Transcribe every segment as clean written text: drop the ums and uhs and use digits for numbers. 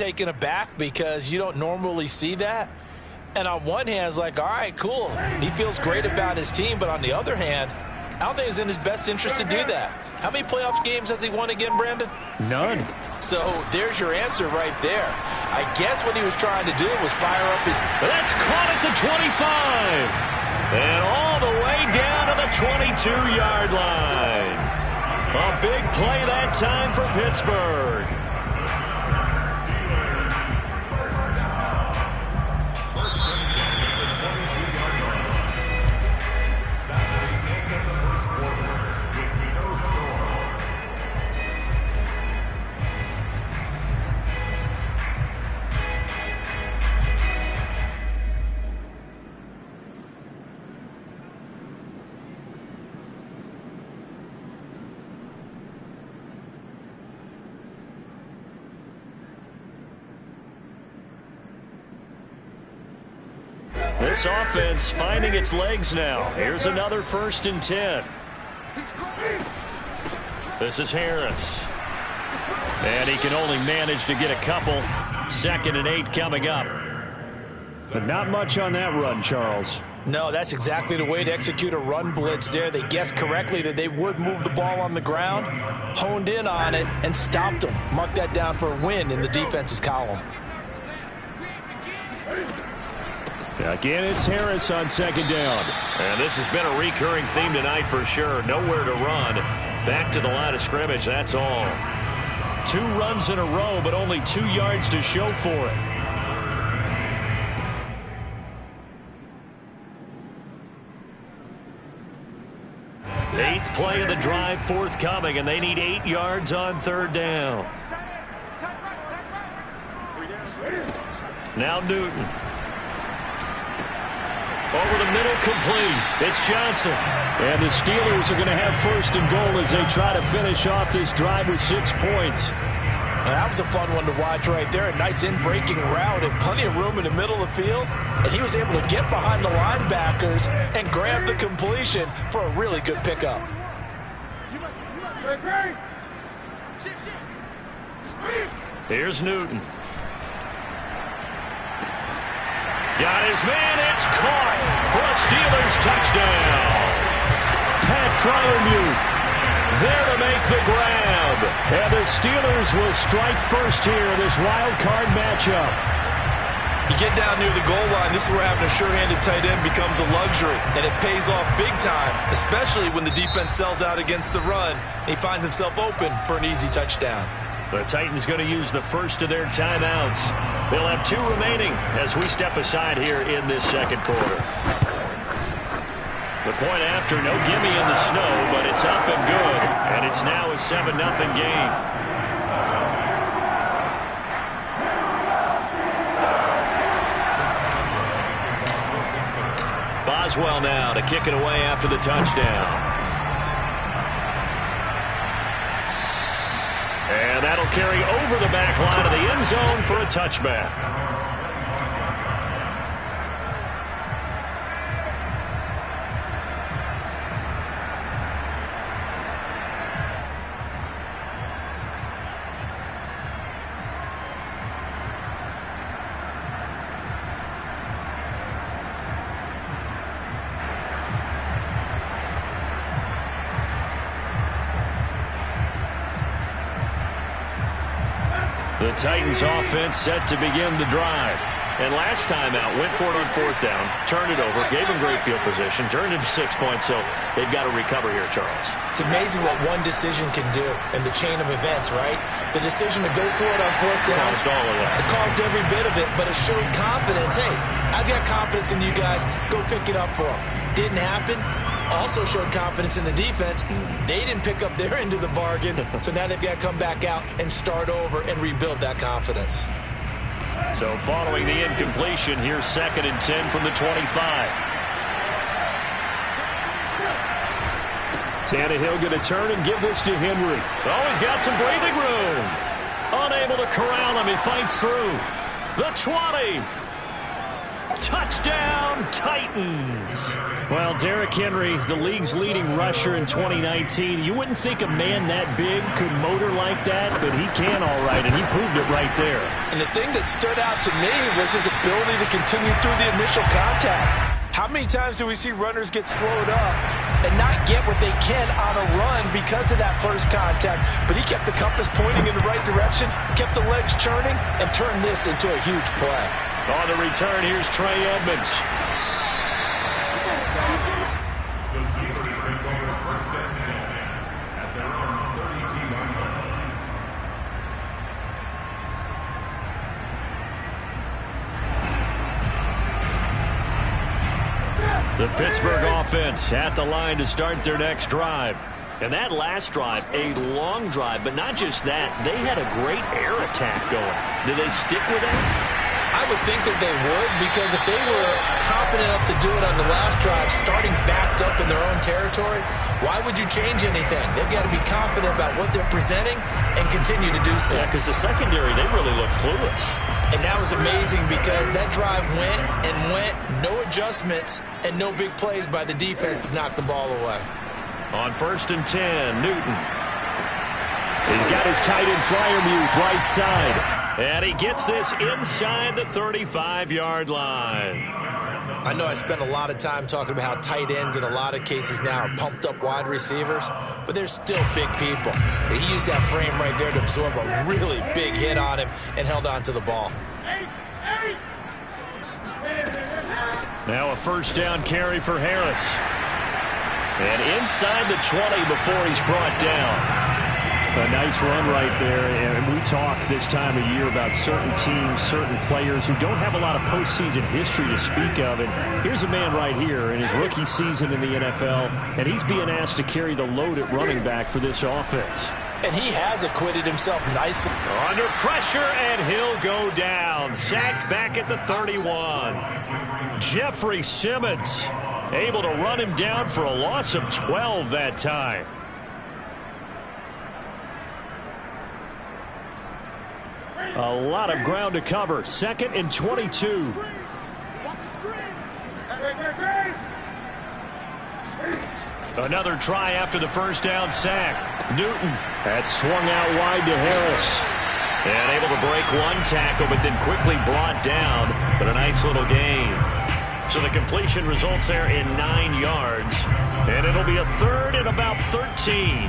taken aback because you don't normally see that. And on one hand, it's like, all right, cool. He feels great about his team. But on the other hand, I don't think it's in his best interest to do that. How many playoff games has he won again, Brandon? None. So there's your answer right there. I guess what he was trying to do was fire up his... That's caught at the 25. And all the way down to the 22-yard line. A big play that time for Pittsburgh. This offense finding its legs now. Here's another 1st and 10. This is Harris. And he can only manage to get a couple. 2nd and 8 coming up. But not much on that run, Charles. No, that's exactly the way to execute a run blitz there. They guessed correctly that they would move the ball on the ground, honed in on it, and stopped them. Mark that down for a win in the defense's column. Again, it's Harris on 2nd down. And this has been a recurring theme tonight for sure. Nowhere to run. Back to the line of scrimmage, that's all. 2 runs in a row, but only 2 yards to show for it. Eighth play of the drive forthcoming, and they need 8 yards on 3rd down. Now Newton. Over the middle, complete. It's Johnson. And the Steelers are going to have 1st and goal as they try to finish off this drive with 6 points. And that was a fun one to watch right there. A nice in-breaking route and plenty of room in the middle of the field. And he was able to get behind the linebackers and grab the completion for a really good pickup. Here's Newton. Got his man, it's caught for a Steelers touchdown. Pat Fryermuth there to make the grab. And the Steelers will strike first here in this wild card matchup. You get down near the goal line, this is where having a sure-handed tight end becomes a luxury. And it pays off big time, especially when the defense sells out against the run. And he finds himself open for an easy touchdown. The Titans going to use the first of their timeouts. They'll have 2 remaining as we step aside here in this 2nd quarter. The point after, no gimme in the snow, but it's up and good. And it's now a 7-0 game. Boswell now to kick it away after the touchdown. And that'll carry over the back line of the end zone for a touchback. The Titans offense set to begin the drive. And last time out, went for it on 4th down, turned it over, gave them great field position, turned it to 6 points, so they've got to recover here, Charles. It's amazing what one decision can do in the chain of events, right? The decision to go for it on 4th down. Caused all of that. It caused every bit of it, but it showed confidence. Hey, I've got confidence in you guys. Go pick it up for them. Didn't happen. Also showed confidence in the defense. They didn't pick up their end of the bargain, so now they've got to come back out and start over and rebuild that confidence. So following the incompletion, here's 2nd and 10 from the 25. Tannehill going to turn and give this to Henry. Oh, he's got some breathing room. Unable to corral him. He fights through. The 20. Touchdown, Titans. Well, Derrick Henry, the league's leading rusher in 2019. You wouldn't think a man that big could motor like that, but he can all right, and he proved it right there. And the thing that stood out to me was his ability to continue through the initial contact. How many times do we see runners get slowed up and not get what they can on a run because of that first contact? But he kept the compass pointing in the right direction, kept the legs churning, and turned this into a huge play. On the return, here's Trey Edmonds. The Steelers take over first and 10 at their own 32-yard line. The Pittsburgh offense at the line to start their next drive. And that last drive, a long drive, but not just that. They had a great air attack going. Did they stick with that? I would think that they would, because if they were confident enough to do it on the last drive, starting backed up in their own territory, why would you change anything? They've got to be confident about what they're presenting and continue to do so. Yeah, because the secondary, they really looked clueless. And that was amazing because that drive went and went, no adjustments, and no big plays by the defense to knock the ball away. On 1st and 10, Newton. He's got his tight end Fryermuth right side. And he gets this inside the 35-yard line. I know I spent a lot of time talking about how tight ends in a lot of cases now are pumped up wide receivers, but they're still big people. He used that frame right there to absorb a really big hit on him and held on to the ball. Now a first down carry for Harris. And inside the 20 before he's brought down. A nice run right there, and we talk this time of year about certain teams, certain players who don't have a lot of postseason history to speak of, and here's a man right here in his rookie season in the NFL, and he's being asked to carry the load at running back for this offense. And he has acquitted himself nicely. Under pressure, and he'll go down. Sacked back at the 31. Jeffrey Simmons able to run him down for a loss of 12 that time. A lot of ground to cover. 2nd and 22. Another try after the first down sack. Newton. That swung out wide to Harris. And able to break one tackle, but then quickly brought down. But a nice little gain. So the completion results there in 9 yards. And it'll be a 3rd and about 13.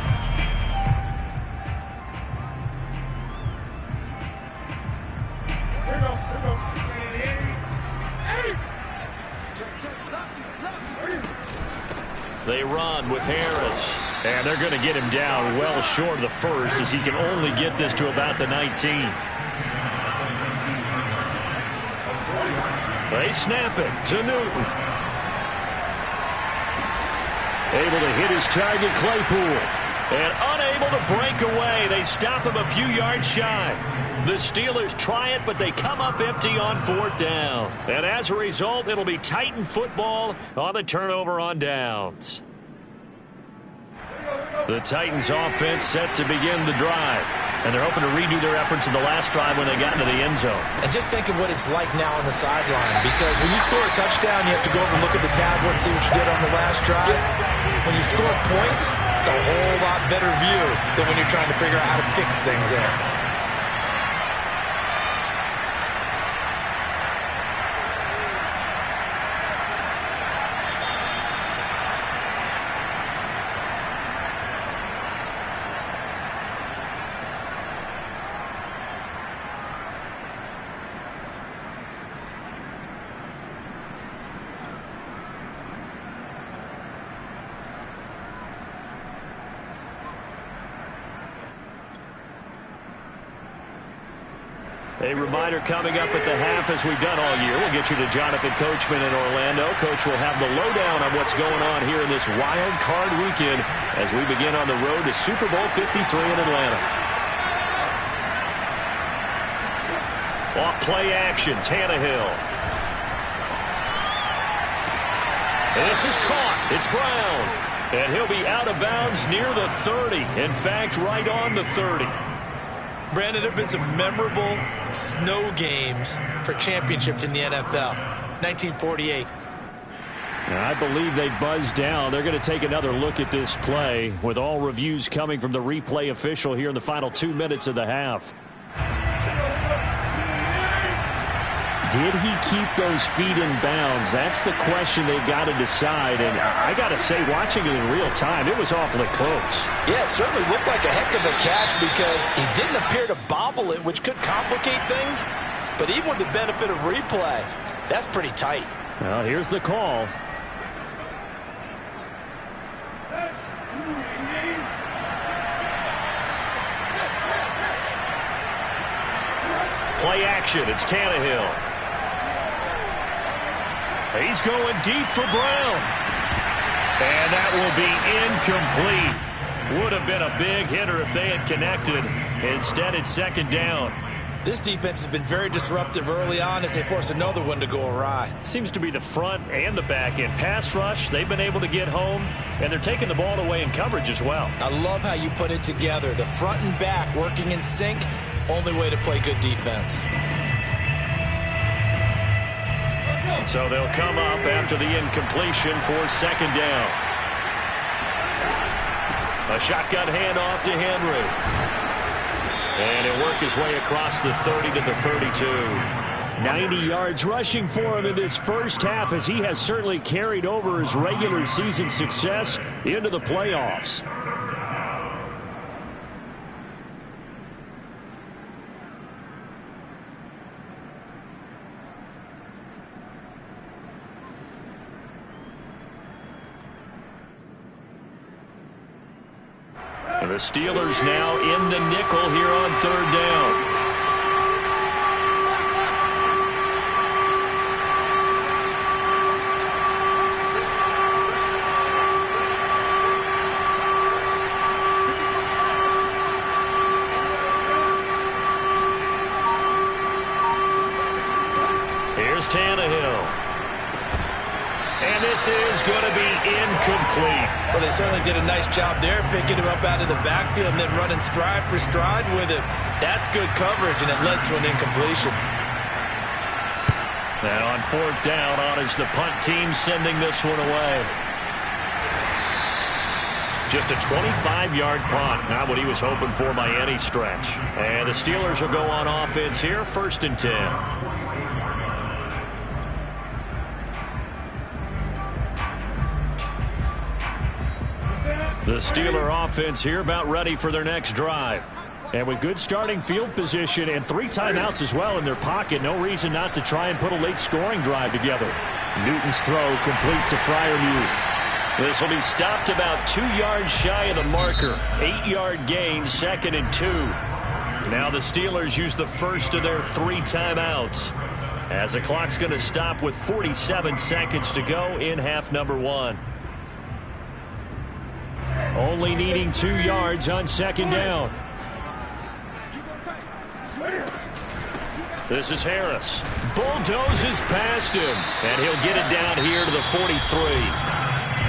They run with Harris. And they're going to get him down well short of the first, as he can only get this to about the 19. They snap it to Newton. Able to hit his target, Claypool. And unable to break away. They stop him a few yards shy. The Steelers try it, but they come up empty on 4th down. And as a result, it'll be Titan football on the turnover on downs. The Titans offense set to begin the drive. And they're hoping to redo their efforts in the last drive when they got into the end zone. And just think of what it's like now on the sideline, because when you score a touchdown, you have to go over and look at the tablet and see what you did on the last drive. When you score points, it's a whole lot better view than when you're trying to figure out how to fix things there. A reminder coming up at the half, as we've done all year. We'll get you to Jonathan Coachman in Orlando. Coach will have the lowdown on what's going on here in this wild card weekend as we begin on the road to Super Bowl 53 in Atlanta. Off play action, Tannehill. And this is caught. It's Brown. And he'll be out of bounds near the 30. In fact, right on the 30. Brandon, there have been some memorable snow games for championships in the NFL. 1948. I believe they buzzed down. They're going to take another look at this play with all reviews coming from the replay official here in the final 2 minutes of the half. Did he keep those feet in bounds? That's the question they've got to decide. And I got to say, watching it in real time, it was awfully close. Yeah, it certainly looked like a heck of a catch because he didn't appear to bobble it, which could complicate things. But even with the benefit of replay, that's pretty tight. Well, here's the call. Play action. It's Tannehill. He's going deep for Brown. And that will be incomplete. Would have been a big hitter if they had connected. Instead, it's second down. This defense has been very disruptive early on as they force another one to go awry. Seems to be the front and the back end. Pass rush, they've been able to get home, and they're taking the ball away in coverage as well. I love how you put it together. The front and back working in sync, only way to play good defense. So they'll come up after the incompletion for second down. A shotgun handoff to Henry. And he'll work his way across the 30 to the 32. 90 yards rushing for him in this first half as he has certainly carried over his regular season success into the playoffs. And the Steelers now in the nickel here on third down. Here's Tannehill. And this is going to be incomplete. Well, they certainly did a nice job there, picking him up out of the backfield and then running stride for stride with him. That's good coverage, and it led to an incompletion. And on fourth down, on is the punt team sending this one away. Just a 25-yard punt, not what he was hoping for by any stretch. And the Steelers will go on offense here, 1st and 10. The Steeler offense here about ready for their next drive. And with good starting field position and 3 timeouts as well in their pocket, no reason not to try and put a late scoring drive together. Newton's throw complete to Freiermuth. This will be stopped about 2 yards shy of the marker. 8-yard gain, 2nd and 2. Now the Steelers use the first of their 3 timeouts, as the clock's going to stop with 47 seconds to go in half number 1. Only needing 2 yards on second down. This is Harris. Bulldozes past him, and he'll get it down here to the 43.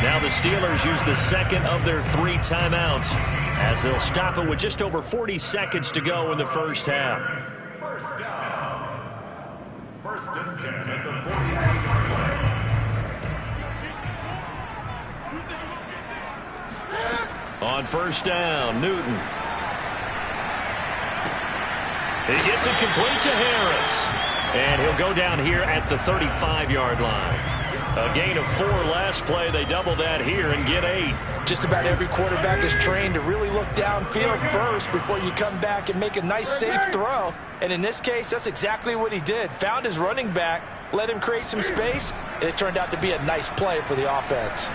Now the Steelers use the second of their 3 timeouts, as they'll stop it with just over 40 seconds to go in the first half. First down. 1st and 10 at the 40-yard line. On first down, Newton. He gets it complete to Harris. And he'll go down here at the 35-yard line. A gain of 4 last play. They double that here and get 8. Just about every quarterback is trained to really look downfield first before you come back and make a nice, safe throw. And in this case, that's exactly what he did. Found his running back, let him create some space, and it turned out to be a nice play for the offense.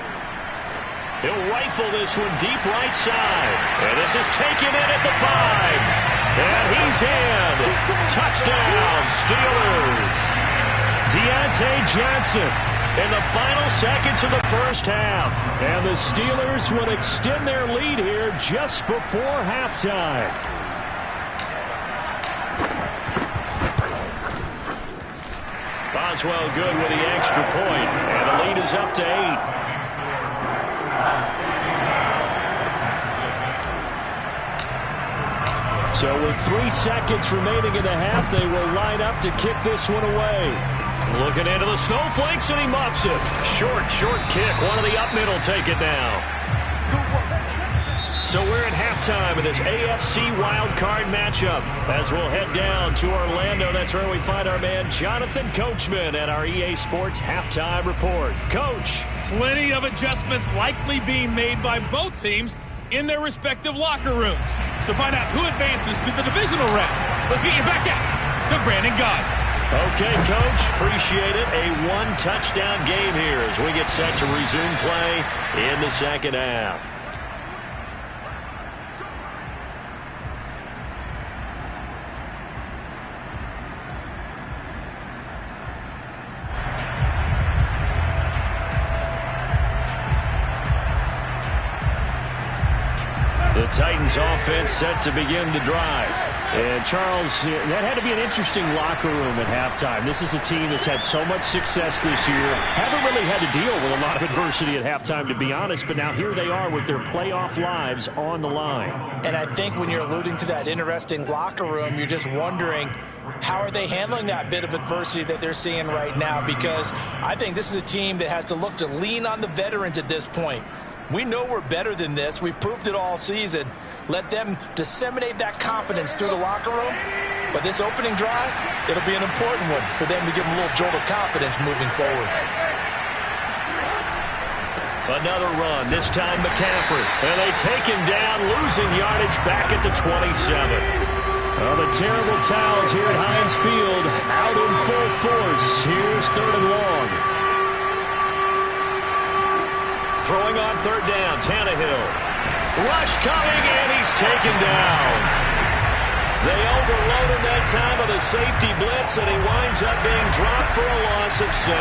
He'll rifle this one deep right side. And this is taken in at the 5. And he's in. Touchdown, Steelers. Deontay Johnson in the final seconds of the first half. And the Steelers will extend their lead here just before halftime. Boswell good with the extra point. And the lead is up to 8. So with 3 seconds remaining in the half, they will line up to kick this one away. Looking into the snowflakes, and he muffs it. Short kick. One of the up middle take it now. So we're at halftime of this AFC wildcard matchup as we'll head down to Orlando. That's where we find our man Jonathan Coachman at our EA Sports Halftime Report. Coach. Plenty of adjustments likely being made by both teams in their respective locker rooms to find out who advances to the divisional round. Let's get you back out to Brandon Gott. Okay, Coach. Appreciate it. A one-touchdown game here as we get set to resume play in the second half. The Titans offense set to begin the drive. And Charles, that had to be an interesting locker room at halftime. This is a team that's had so much success this year. Haven't really had to deal with a lot of adversity at halftime, to be honest. But now here they are with their playoff lives on the line. And I think when you're alluding to that interesting locker room, you're just wondering, how are they handling that bit of adversity that they're seeing right now? Because I think this is a team that has to look to lean on the veterans at this point. We know we're better than this. We've proved it all season. Let them disseminate that confidence through the locker room. But this opening drive, it'll be an important one for them to give them a little jolt of confidence moving forward. Another run, this time McCaffrey. And they take him down, losing yardage back at the 27. Well, the terrible towels here at Heinz Field out in full force. Here's 3rd and long. Throwing on 3rd down, Tannehill. Rush coming, and he's taken down. They overload him that time with a safety blitz, and he winds up being dropped for a loss of 7.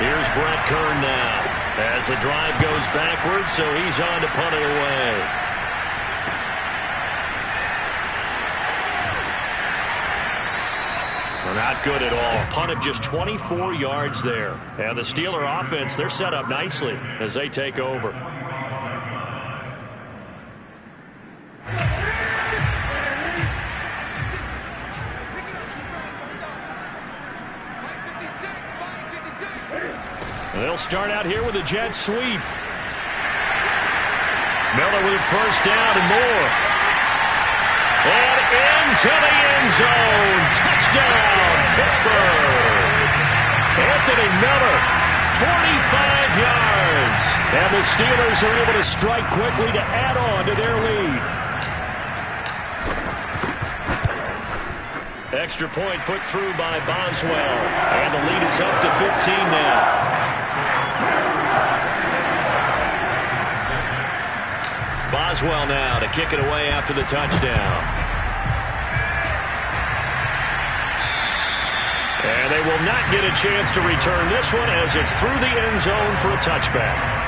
Here's Brett Kern now as the drive goes backwards, so he's on to punt it away. Well, not good at all. Punted just 24 yards there. And the Steeler offense, they're set up nicely as they take over. They'll start out here with a jet sweep. Miller with first down and more. And into the end zone. Touchdown, Pittsburgh. Anthony Miller, 45 yards. And the Steelers are able to strike quickly to add on to their lead. Extra point put through by Boswell. And the lead is up to 15 now. Boswell now to kick it away after the touchdown. And they will not get a chance to return this one as it's through the end zone for a touchback.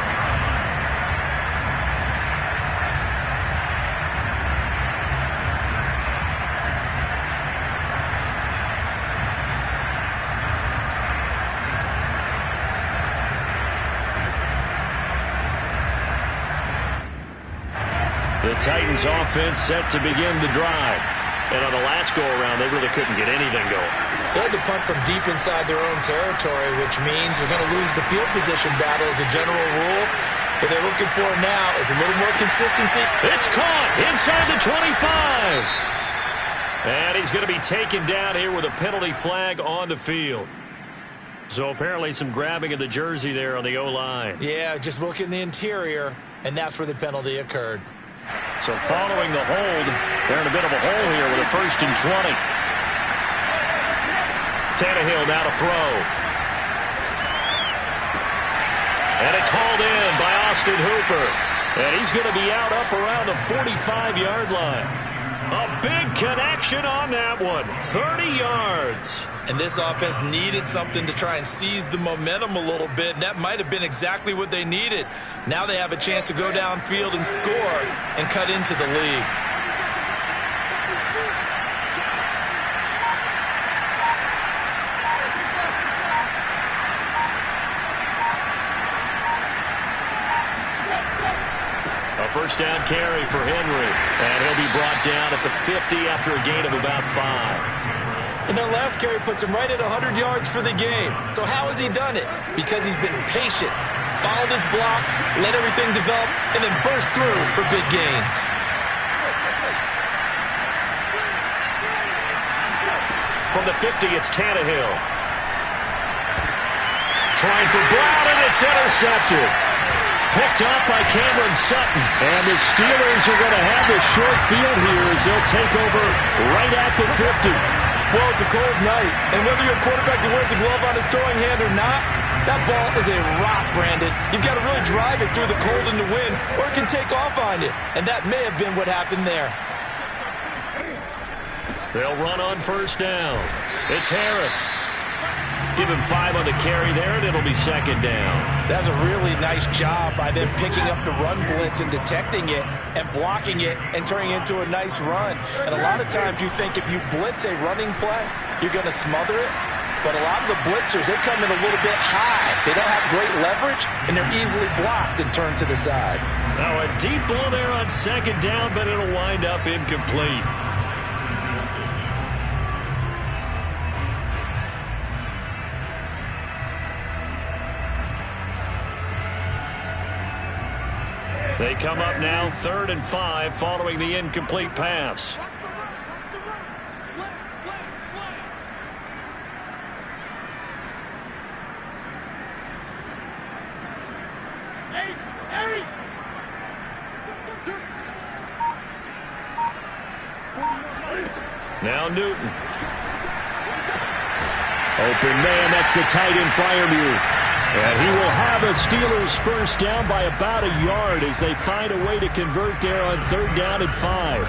The Titans offense set to begin the drive. And on the last go-around, they really couldn't get anything going. They had to punt from deep inside their own territory, which means they're going to lose the field position battle as a general rule. What they're looking for now is a little more consistency. It's caught inside the 25. And he's going to be taken down here with a penalty flag on the field. So apparently some grabbing of the jersey there on the O-line. Yeah, just look in the interior, and that's where the penalty occurred. So following the hold, they're in a bit of a hole here with a 1st and 20. Tannehill now to throw. And it's hauled in by Austin Hooper. And he's going to be out up around the 45-yard line. A big connection on that one. 30 yards. And this offense needed something to try and seize the momentum a little bit. And that might have been exactly what they needed. Now they have a chance to go downfield and score and cut into the lead. A first down carry for Henry. And he'll be brought down at the 50 after a gain of about 5. And that last carry puts him right at 100 yards for the game. So how has he done it? Because he's been patient, followed his blocks, let everything develop, and then burst through for big gains. From the 50, it's Tannehill. Trying for Brown, and it's intercepted. Picked up by Cameron Sutton. And the Steelers are going to have the short field here as they'll take over right at the 50. Well, it's a cold night, and whether you're a quarterback that wears a glove on his throwing hand or not, that ball is a rock, Brandon. You've got to really drive it through the cold and the wind, or it can take off on you. And that may have been what happened there. They'll run on first down. It's Harris. Give him 5 on the carry there, and it'll be second down. That's a really nice job by them picking up the run blitz and detecting it and blocking it and turning it into a nice run. And a lot of times you think if you blitz a running play, you're going to smother it. But a lot of the blitzers, they come in a little bit high. They don't have great leverage, and they're easily blocked and turned to the side. Now a deep ball there on second down, but it'll wind up incomplete. They come up now 3rd and 5 following the incomplete pass. Now Newton. Open man, that's the tight end Freiermuth. And he will have a Steelers first down by about a yard as they find a way to convert there on 3rd down and 5.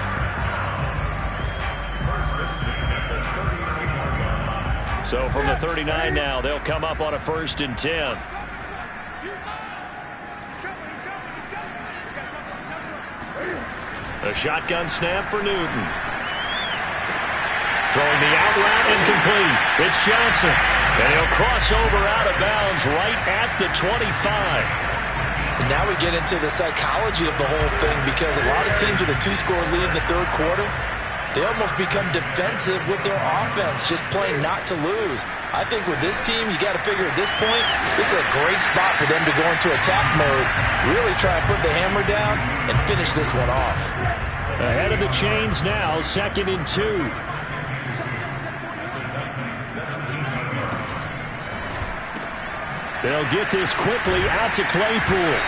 So from the 39 now, they'll come up on a 1st and 10. A shotgun snap for Newton. Throwing the out route incomplete. It's Johnson. And he'll cross over out of bounds right at the 25. And now we get into the psychology of the whole thing, because a lot of teams with a 2-score lead in the 3rd quarter, they almost become defensive with their offense, just playing not to lose. I think with this team, you got to figure at this point, this is a great spot for them to go into attack mode, really try and put the hammer down and finish this one off. Ahead of the chains now, 2nd and 2. They'll get this quickly out to Claypool.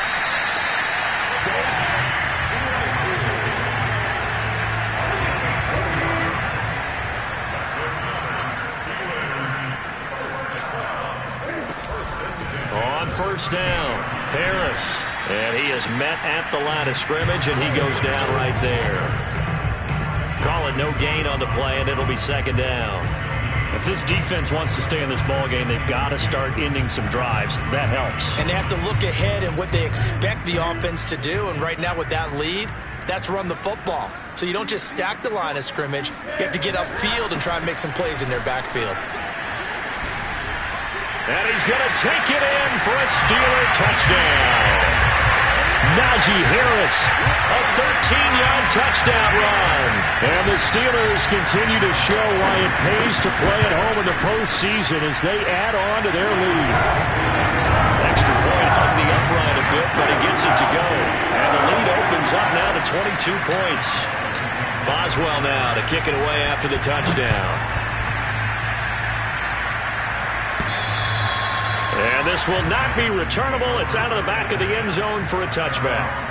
On first down, Harris. And he is met at the line of scrimmage, and he goes down right there. Call it no gain on the play, and it'll be 2nd down. If this defense wants to stay in this ballgame, they've got to start ending some drives. That helps. And they have to look ahead at what they expect the offense to do. And right now with that lead, that's run the football. So you don't just stack the line of scrimmage. You have to get upfield and try and make some plays in their backfield. And he's going to take it in for a Steeler touchdown. Najee Harris, a 13-yard touchdown run. And the Steelers continue to show why it pays to play at home in the postseason as they add on to their lead. Extra point hung the upright a bit, but he gets it to go. And the lead opens up now to 22 points. Boswell now to kick it away after the touchdown. And this will not be returnable. It's out of the back of the end zone for a touchback.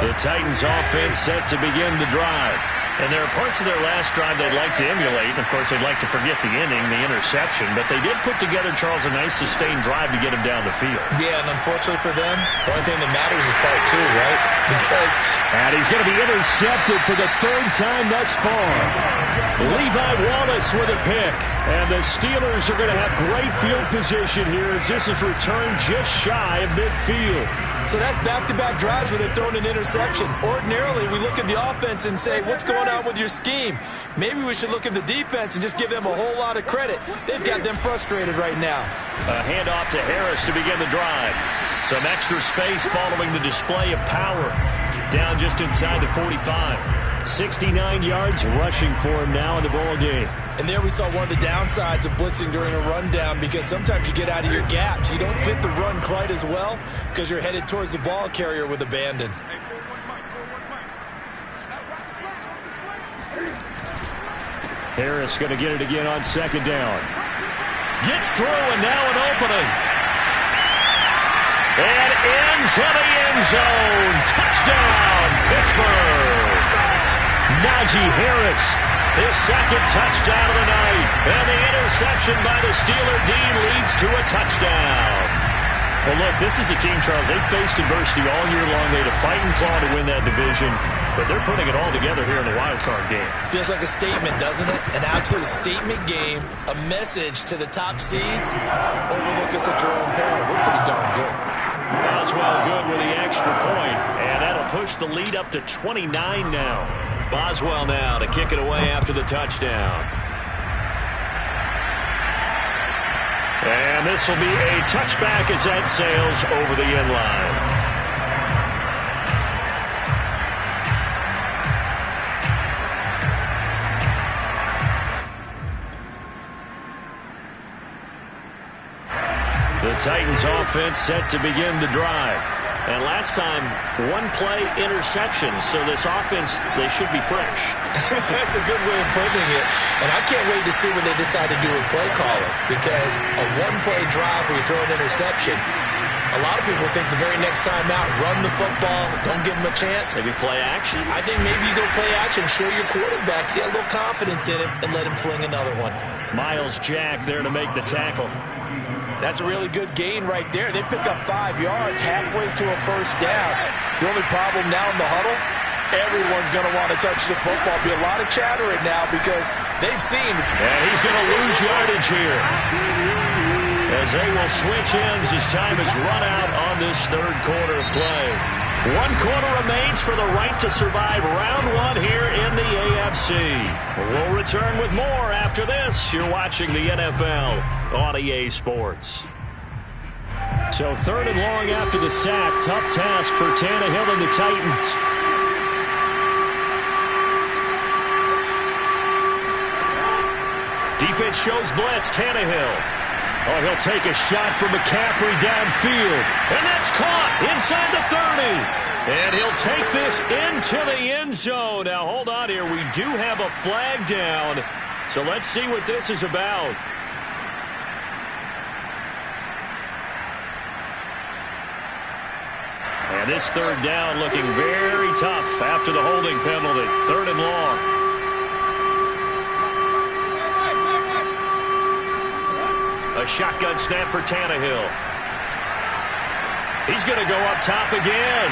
The Titans offense set to begin the drive. And there are parts of their last drive they'd like to emulate. Of course, they'd like to forget the inning, the interception. But they did put together, Charles, a nice sustained drive to get him down the field. Yeah, and unfortunately for them, the only thing that matters is part 2, right? Because... And he's going to be intercepted for the 3rd time thus far. Levi Wallace with a pick. And the Steelers are going to have great field position here as this is returned just shy of midfield. So that's back-to-back drives where they've thrown an interception. Ordinarily, we look at the offense and say, what's going on with your scheme? Maybe we should look at the defense and just give them a whole lot of credit. They've got them frustrated right now. A handoff to Harris to begin the drive. Some extra space following the display of power. Down just inside the 45. 69 yards rushing for him now in the ball game. And there we saw one of the downsides of blitzing during a rundown, because sometimes you get out of your gaps. You don't fit the run quite as well because you're headed towards the ball carrier with abandon. Harris going to get it again on second down. Gets through and now an opening. And into the end zone. Touchdown, Pittsburgh. Najee Harris, his second touchdown of the night. And the interception by the Steeler Dean leads to a touchdown. Well, look, this is a team, Charles, they faced adversity all year long. They had to fight and claw to win that division, but they're putting it all together here in the wild card game. Feels like a statement, doesn't it? An absolute statement game, a message to the top seeds. Overlook us at your own peril. We're pretty darn good. Boswell good with the extra point, and that'll push the lead up to 29 now. Boswell now to kick it away after the touchdown. And this will be a touchback as that sails over the end line. The Titans offense set to begin the drive. And last time, one-play interceptions. So this offense, they should be fresh. That's a good way of putting it. And I can't wait to see what they decide to do with play calling. Because a one-play drive where you throw an interception, a lot of people think the very next time out, run the football, don't give them a chance. Maybe play action. I think maybe you go play action, show your quarterback, get a little confidence in him, and let him fling another one. Miles Jack there to make the tackle. That's a really good gain right there. They pick up 5 yards halfway to a first down. The only problem now in the huddle, everyone's going to want to touch the football. Be a lot of chattering now because they've seen. And he's going to lose yardage here, as they will switch ends as time is run out on this third quarter of play. 1 quarter remains for the right to survive round 1 here in the AFC. We'll return with more after this. You're watching the NFL on EA Sports. So 3rd and long after the sack. Tough task for Tannehill and the Titans. Defense shows blitz. Tannehill. Oh, he'll take a shot from McCaffrey downfield. And that's caught inside the 30. And he'll take this into the end zone. Now, hold on here. We do have a flag down. So let's see what this is about. And this 3rd down looking very tough after the holding penalty. 3rd and long. A shotgun snap for Tannehill. He's going to go up top again.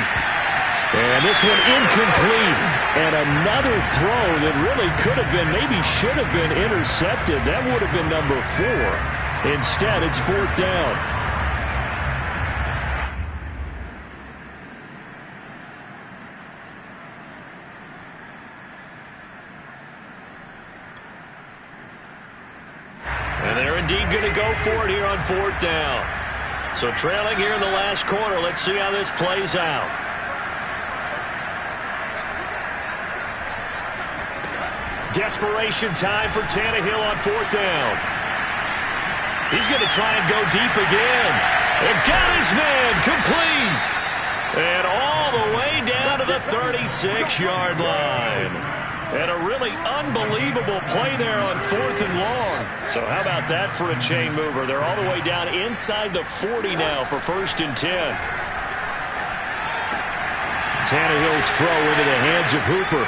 And this one incomplete. And another throw that really could have been, maybe should have been intercepted. That would have been number 4. Instead, it's 4th down. And they're indeed going to go for it here on 4th down. So trailing here in the last quarter. Let's see how this plays out. Desperation time for Tannehill on 4th down. He's going to try and go deep again. And got his man complete. And all the way down to the 36-yard line. And a really unbelievable play there on 4th and long. So how about that for a chain mover? They're all the way down inside the 40 now for 1st and 10. Tannehill's throw into the hands of Hooper.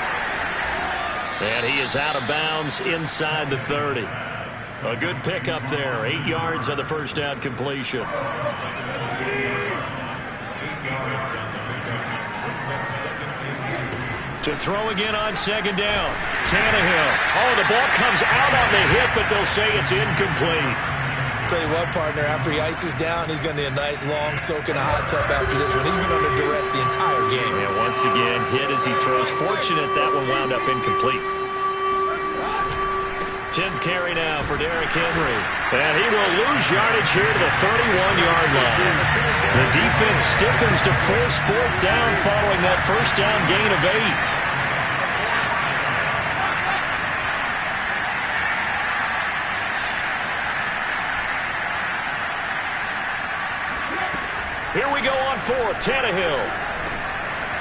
And he is out of bounds inside the 30. A good pickup there. 8 yards on the first down completion. yards on the pickup. Brings up second and 2. To throw again on second down. Tannehill. Oh, the ball comes out on the hit, but they'll say it's incomplete. Tell you what, partner, after he ices down, he's going to need a nice long soak in a hot tub after this one. He's been under duress the entire game. And once again, hit as he throws. Fortunate that one wound up incomplete. 10th carry now for Derrick Henry. And he will lose yardage here to the 31-yard line. The defense stiffens to force fourth down following that first down gain of 8. Here we go on fourth. Tannehill.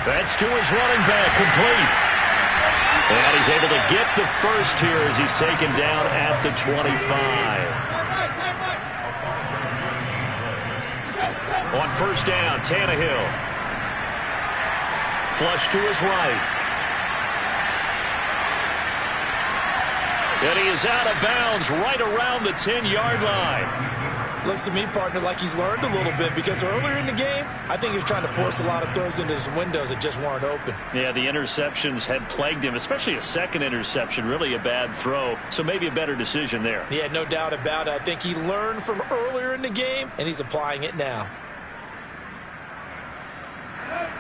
That's to his running back, complete. And he's able to get the first here as he's taken down at the 25. On first down, Tannehill. Flush to his right. And he is out of bounds right around the 10-yard line. Looks to me, partner, like he's learned a little bit because earlier in the game, I think he was trying to force a lot of throws into some windows that just weren't open. Yeah, the interceptions had plagued him, especially a second interception, really a bad throw. So maybe a better decision there. Yeah, no doubt about it. I think he learned from earlier in the game, and he's applying it now.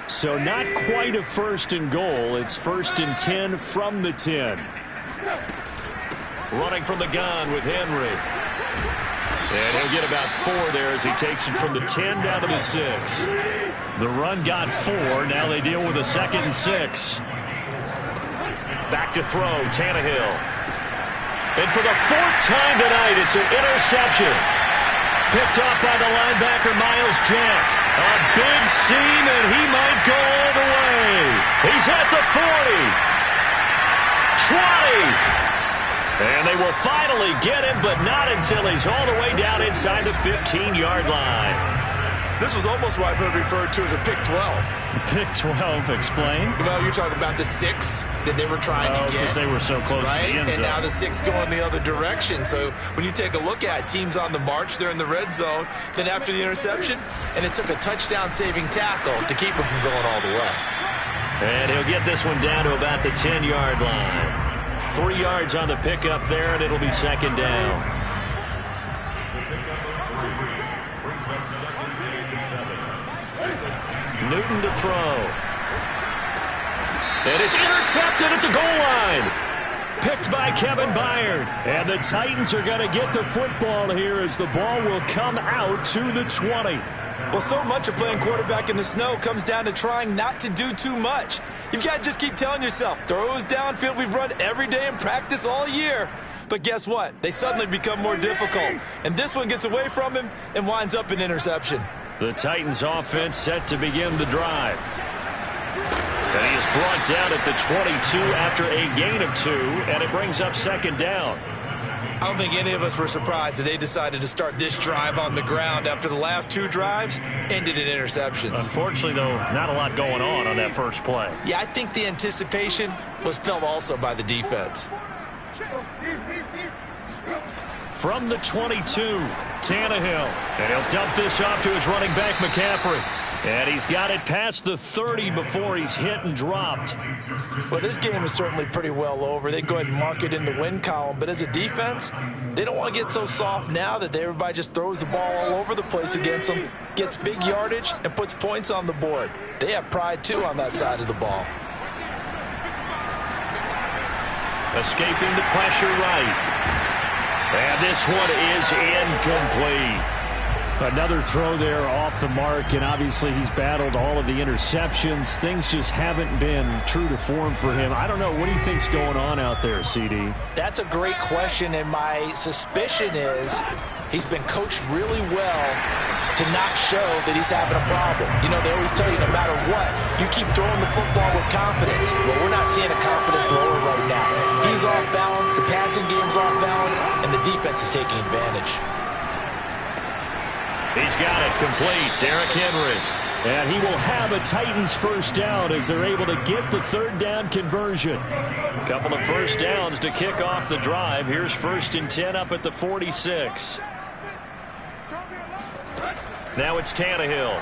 So not quite a first and goal. It's first and 10 from the 10. Running from the gun with Henry. And he'll get about 4 there as he takes it from the 10 down to the 6. The run got 4. Now they deal with a 2nd and 6. Back to throw, Tannehill. And for the 4th time tonight, it's an interception. Picked up by the linebacker, Miles Jack. A big seam, and he might go all the way. He's at the 40. 20. And they will finally get him, but not until he's all the way down inside the 15-yard line. This was almost what I've heard referred to as a pick 12. Pick 12, explain. Well, you're talking about the 6 that they were trying to get. Because they were so close to the end zone. And now the 6 going the other direction. So when you take a look at teams on the march, they're in the red zone. Then after the interception, and it took a touchdown-saving tackle to keep him from going all the way. And he'll get this one down to about the 10-yard line. 3 yards on the pickup there, and it'll be second down. Newton to throw. And it's intercepted at the goal line. Picked by Kevin Byard. And the Titans are going to get the football here as the ball will come out to the 20. Well, so much of playing quarterback in the snow comes down to trying not to do too much. You've got to just keep telling yourself, throws downfield we've run every day in practice all year. But guess what? They suddenly become more difficult. And this one gets away from him and winds up an interception. The Titans offense set to begin the drive. And he is brought down at the 22 after a gain of 2, and it brings up second down. I don't think any of us were surprised that they decided to start this drive on the ground after the last 2 drives ended in interceptions. Unfortunately, though, not a lot going on that first play. Yeah, I think the anticipation was felt also by the defense. From the 22, Tannehill. And he'll dump this off to his running back, McCaffrey. And he's got it past the 30 before he's hit and dropped. Well, this game is certainly pretty well over. They can go ahead and mark it in the win column. But as a defense, they don't want to get so soft now that everybody just throws the ball all over the place against them, gets big yardage, and puts points on the board. They have pride, too, on that side of the ball. Escaping the pressure right. And this one is incomplete. Another throw there off the mark, and obviously he's battled all of the interceptions. Things just haven't been true to form for him. I don't know. What do you think's going on out there, CD? That's a great question, and my suspicion is he's been coached really well to not show that he's having a problem. You know, they always tell you no matter what, you keep throwing the football with confidence. Well, we're not seeing a confident thrower right now. He's off balance, the passing game's off balance, and the defense is taking advantage. He's got it complete, Derrick Henry. And he will have a Titans first down as they're able to get the third down conversion. A couple of first downs to kick off the drive. Here's first and 10 up at the 46. Now it's Tannehill.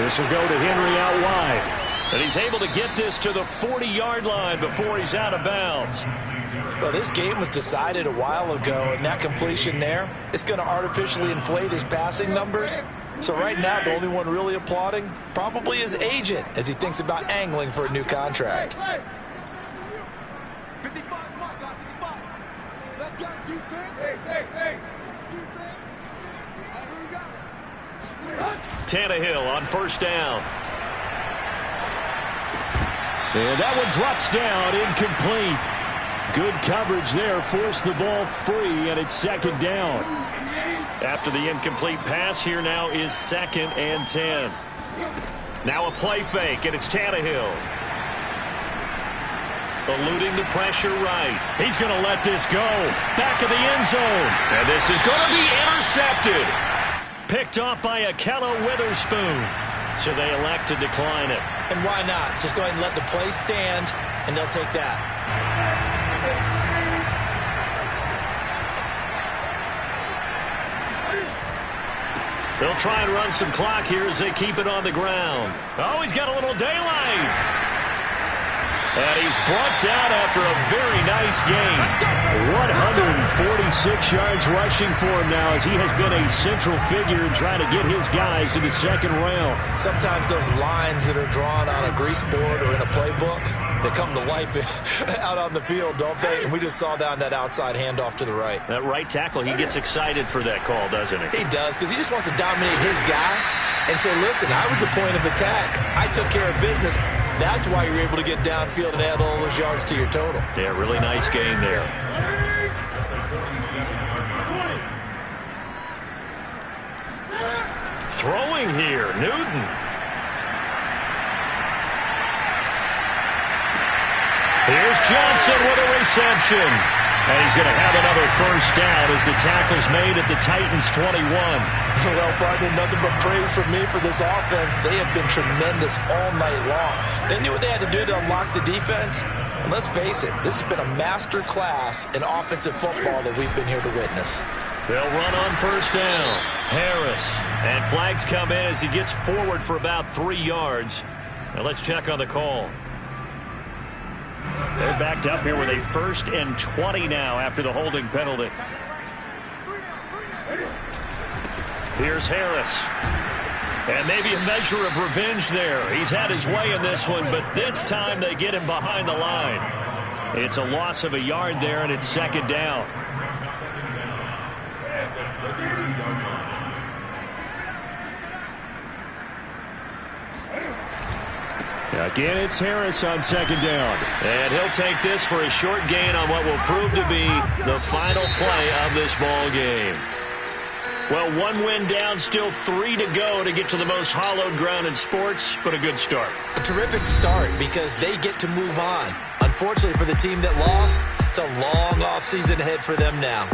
This will go to Henry out wide. And he's able to get this to the 40-yard line before he's out of bounds. Well, this game was decided a while ago, and that completion there, it's going to artificially inflate his passing numbers. So right now, the only one really applauding probably his agent as he thinks about angling for a new contract. 55 mark, 55. Let's go defense. Hey. Defense. All right, here we go. Tannehill on first down. And that one drops down, incomplete. Good coverage there, forced the ball free, and it's second down. After the incomplete pass, here now is 2nd and 10. Now a play fake, and it's Tannehill. Eluding the pressure right. He's going to let this go. Back of the end zone. And this is going to be intercepted. Picked off by Akello Witherspoon. So they elect to decline it. And why not? Just go ahead and let the play stand, and they'll take that. They'll try and run some clock here as they keep it on the ground. Oh, he's got a little daylight. And he's brought down after a very nice game. 146 yards rushing for him now as he has been a central figure in trying to get his guys to the second round. Sometimes those lines that are drawn on a grease board or in a playbook, they come to life out on the field, don't they? And we just saw that on that outside handoff to the right. That right tackle, he gets excited for that call, doesn't he? He does, because he just wants to dominate his guy and say, listen, I was the point of attack. I took care of business. That's why you're able to get downfield and add all those yards to your total. Yeah, really nice game there. Throwing here, Newton. Here's Johnson with a reception. And he's going to have another first down as the tackle's made at the Titans' 21. Well, partner, nothing but praise from me for this offense. They have been tremendous all night long. They knew what they had to do to unlock the defense. And let's face it, this has been a master class in offensive football that we've been here to witness. They'll run on first down. Harris. And flags come in as he gets forward for about 3 yards. Now let's check on the call. They're backed up here with a 1st and 20 now after the holding penalty. Here's Harris. And maybe a measure of revenge there. He's had his way in this one, but this time they get him behind the line. It's a loss of a yard there, and it's 2nd down. Again, it's Harris on 2nd down. And he'll take this for a short gain on what will prove to be the final play of this ball game. Well, 1 win down, still 3 to go to get to the most hallowed ground in sports, but a good start. A terrific start because they get to move on. Unfortunately for the team that lost, it's a long offseason ahead for them now.